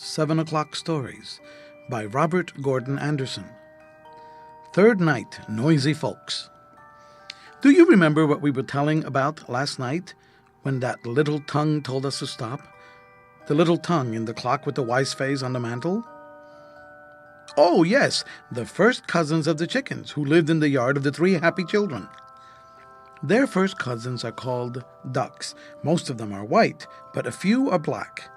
7 O'Clock Stories by Robert Gordon Anderson. Third Night, Noisy Folks. Do you remember what we were telling about last night when that little tongue told us to stop? The little tongue in the clock with the wise face on the mantel? Oh, yes, the first cousins of the chickens who lived in the yard of the 3 happy children. Their first cousins are called ducks. Most of them are white, but a few are black.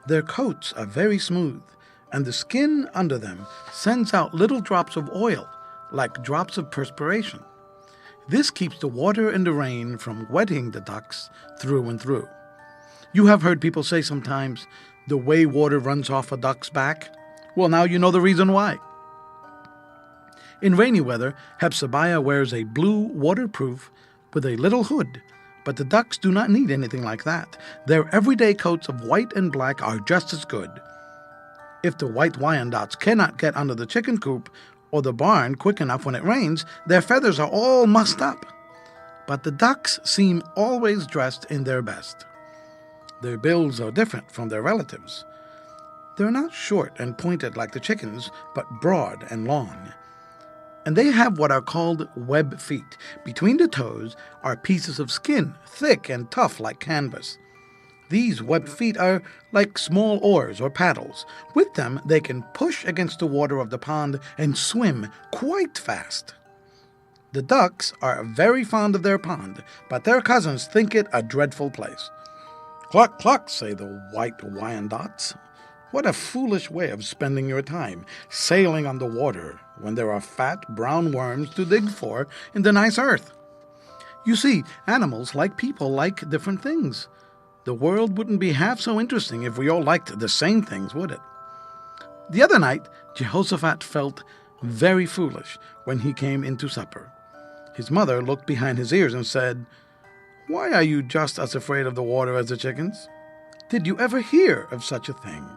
Their coats are very smooth, and the skin under them sends out little drops of oil, like drops of perspiration. This keeps the water and the rain from wetting the ducks through and through. You have heard people say sometimes, the way water runs off a duck's back. Well, now you know the reason why. In rainy weather, Hepzebiah wears a blue waterproof with a little hood, but the ducks do not need anything like that. Their everyday coats of white and black are just as good. If the white Wyandottes cannot get under the chicken coop or the barn quick enough when it rains, their feathers are all mussed up. But the ducks seem always dressed in their best. Their bills are different from their relatives. They're not short and pointed like the chickens, but broad and long. And they have what are called web feet. Between the toes are pieces of skin, thick and tough like canvas. These web feet are like small oars or paddles. With them, they can push against the water of the pond and swim quite fast. The ducks are very fond of their pond, but their cousins think it a dreadful place. "Cluck, cluck," say the white Wyandottes. What a foolish way of spending your time, sailing on the water when there are fat brown worms to dig for in the nice earth. You see, animals like people like different things. The world wouldn't be half so interesting if we all liked the same things, would it? The other night, Jehoshaphat felt very foolish when he came into supper. His mother looked behind his ears and said, "Why are you just as afraid of the water as the chickens? Did you ever hear of such a thing?"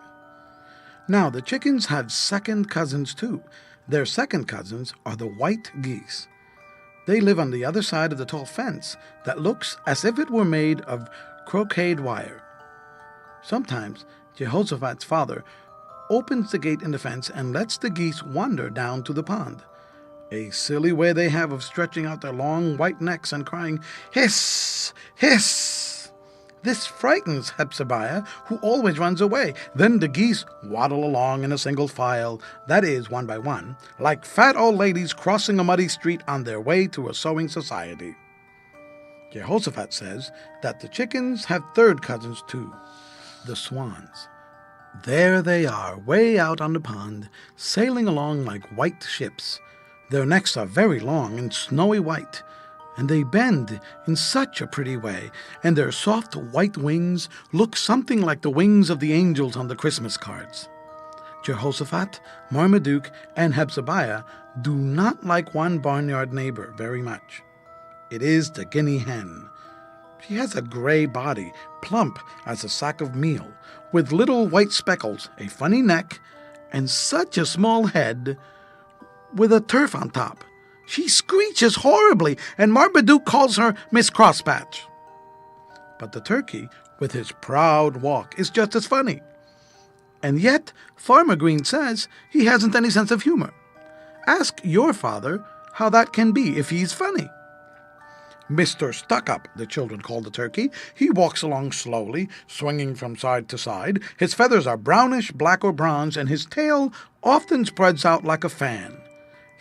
Now, the chickens have second cousins too. Their second cousins are the white geese. They live on the other side of the tall fence that looks as if it were made of crocheted wire. Sometimes Jehoshaphat's father opens the gate in the fence and lets the geese wander down to the pond. A silly way they have of stretching out their long white necks and crying, "Hiss! Hiss!" This frightens Hepzebiah, who always runs away. Then the geese waddle along in a single file, that is, one by one, like fat old ladies crossing a muddy street on their way to a sewing society. Jehoshaphat says that the chickens have third cousins too, the swans. There they are, way out on the pond, sailing along like white ships. Their necks are very long and snowy white, and they bend in such a pretty way, and their soft white wings look something like the wings of the angels on the Christmas cards. Jehoshaphat, Marmaduke, and Hepzebiah do not like one barnyard neighbor very much. It is the guinea hen. She has a gray body, plump as a sack of meal, with little white speckles, a funny neck, and such a small head with a turf on top. She screeches horribly, and Marmaduke calls her Miss Crosspatch. But the turkey, with his proud walk, is just as funny. And yet, Farmer Green says he hasn't any sense of humor. Ask your father how that can be if he's funny. Mr. Stuck-up, the children call the turkey. He walks along slowly, swinging from side to side. His feathers are brownish, black, or bronze, and his tail often spreads out like a fan.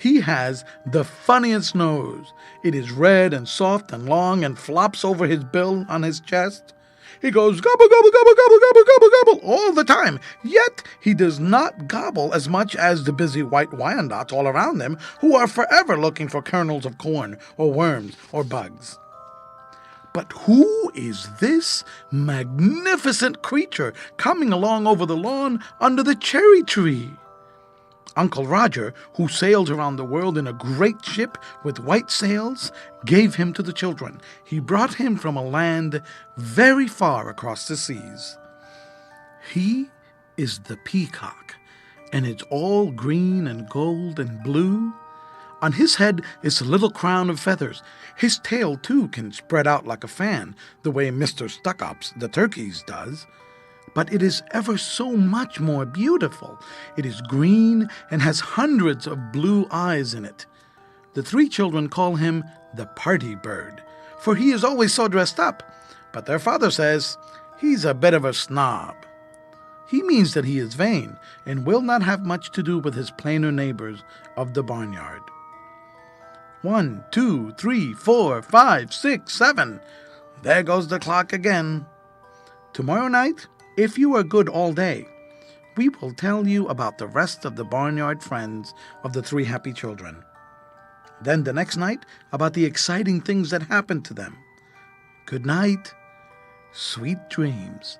He has the funniest nose. It is red and soft and long and flops over his bill on his chest. He goes gobble, gobble, gobble, gobble, gobble, gobble, gobble all the time. Yet he does not gobble as much as the busy white Wyandottes all around him, who are forever looking for kernels of corn or worms or bugs. But who is this magnificent creature coming along over the lawn under the cherry tree? Uncle Roger, who sailed around the world in a great ship with white sails, gave him to the children. He brought him from a land very far across the seas. He is the peacock, and it's all green and gold and blue. On his head is a little crown of feathers. His tail, too, can spread out like a fan, the way Mr. Stuck-up's, the turkey's, does. but it is ever so much more beautiful. It is green and has hundreds of blue eyes in it. The three children call him the party bird, for he is always so dressed up, but their father says he's a bit of a snob. He means that he is vain and will not have much to do with his plainer neighbors of the barnyard. 1, 2, 3, 4, 5, 6, 7. There goes the clock again. Tomorrow night, if you are good all day, we will tell you about the rest of the barnyard friends of the three happy children. Then the next night, about the exciting things that happened to them. Good night. Sweet dreams.